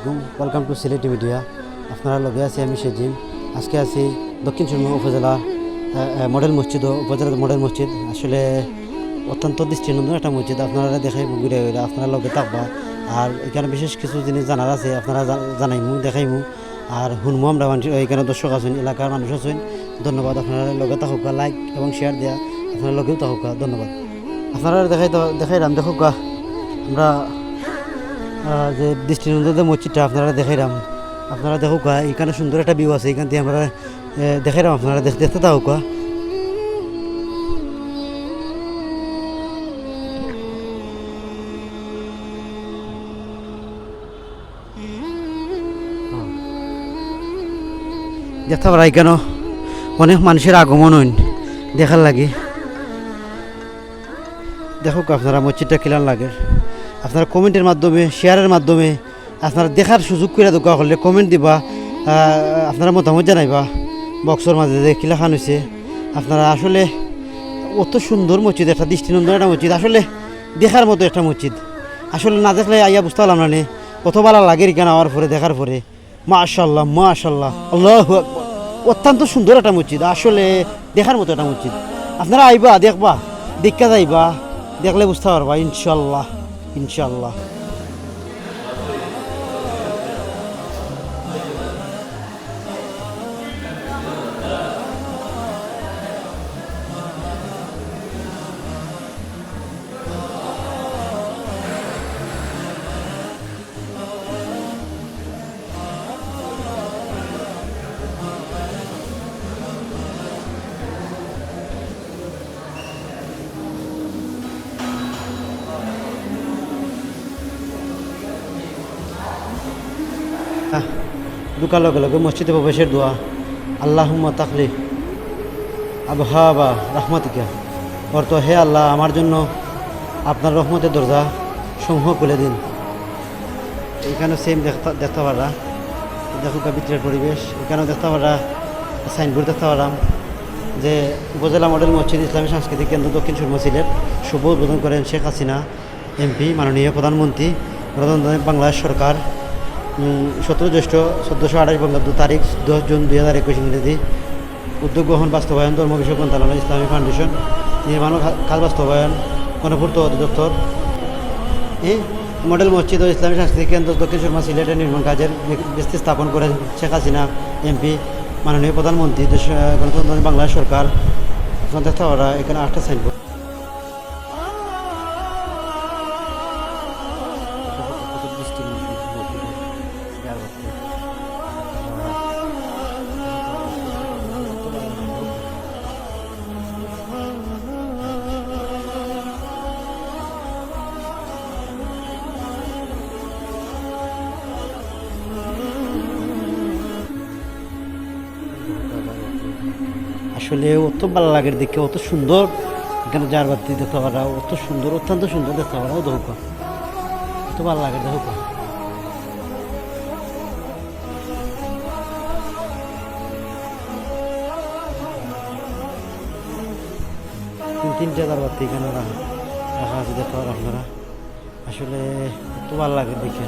Welcome to Sylhet media. আপনারা লগে আছি আমি সেজিম। আজকে আছি দক্ষিণ সুরমা উপজেলা মডেল মসজিদ উপজেলার মডেল মসজিদ। আসলে অত্যন্ত দৃষ্টিনন্দন একটা মসজিদ। আপনারা দেখাইব ঘুরে ঘুরে, আপনারা লগে থাকবা। আর এখানে বিশেষ কিছু জিনিস জানার আছে, আপনারা জানাইমু দেখাইমু আর শুনবো। আমরা মানুষ এখানে দর্শক আছেন, এলাকার মানুষ আছেন। ধন্যবাদ। আপনারা লগে থাকুকা, লাইক এবং শেয়ার দেওয়া আপনারা লগেও থাকুকা। ধন্যবাদ। আপনারা দেখাইলাম দেখুকা আমরা যে দৃষ্টিনন্দন মসজিদটা আপনারা দেখাইলাম। আপনারা দেখুকা এখানে সুন্দর একটা ভিউ আছে, এখান থেকে আমরা দেখাইলাম। আপনারা দেখতে থাকুকা। দেখতে পারা এখানে অনেক মানুষের আগমন হইন দেখার লাগে। দেখুক আপনারা মসজিদটা কিলার লাগে। আপনারা কমেন্টের মাধ্যমে, শেয়ারের মাধ্যমে আপনারা দেখার সুযোগ করে দোকা করলে কমেন্ট দিবা, আপনারা মতামত জানাইবা বক্সর মাঝে যে কিলা খান হয়েছে। আপনারা আসলে অত সুন্দর মসজিদ, একটা দৃষ্টিনন্দন একটা মসজিদ, আসলে দেখার মতো একটা মসজিদ। আসলে না দেখলে আইয়া বুঝতে পারলাম না কত ভালো লাগে এখানে আওয়ার পরে, দেখার পরে। মাশাল্লাহ মাশাল্লাহ, আল্লাহু আকবার। অত্যন্ত সুন্দর একটা মসজিদ, আসলে দেখার মতো একটা মসজিদ। আপনারা আইবা, দেখবা, দেখা যাইবা, দেখলে বুঝতে পারবা ইনশাল্লাহ ইনশাল্লাহ। ঢুকার লগে লগে মসজিদে প্রবেশের দোয়া, আল্লাহুম্মা তাকলি আবহাবা রহমাতিকা। অর্থ, হে আল্লাহ, আমার জন্য আপনার রহমতের দরজা সমূহ খুলে দিন। এখানেও সেম দেখতে পারা, দেখো ভিতরের পরিবেশ। এখানেও দেখতে পারা সাইনবোর্ড দেখতে পারাম যে উপজেলা মডেল মসজিদ ইসলামী সাংস্কৃতিক কেন্দ্র দক্ষিণ সুরমা সিলেট শুভ উদ্বোধন করেন শেখ হাসিনা এমপি, মাননীয় প্রধানমন্ত্রী প্রধানমন্ত্রী বাংলাদেশ সরকার। 17 জ্যৈষ্ঠ 1428 বঙ্গাব্দ, তারিখ 10 জুন 2021 ইংরেজি। উদ্যোগ গ্রহণ বাস্তবায়ন ধর্ম বিষয়ক মন্ত্রণালয়, ইসলামী ফাউন্ডেশন। নির্মাণ কাজ বাস্তবায়ন গণপূর্ত অধিদপ্তর। এই মডেল মসজিদ ও ইসলামী সাংস্কৃতিক কেন্দ্র দক্ষিণ সুরমা সিলেটের নির্মাণ কাজের ভিত্তি স্থাপন করেন শেখ হাসিনা এমপি, মাননীয় প্রধানমন্ত্রী গণতন্ত্র বাংলাদেশ সরকার। আপনার দেখতে পারা এখানে 8টা সাইনবোর্ড। আসলে অত ভালো লাগে দেখে, অত সুন্দর। এখানে যার বাতি দেখতে পারা অত সুন্দর, অত্যন্ত সুন্দর দেখতে পারা। ও দেখো অত ভালো লাগে, দেখো 3টা যার বাতি এখানে রাখা আছে, দেখতে পারা আপনারা। আসলে অত ভালো লাগে দেখে।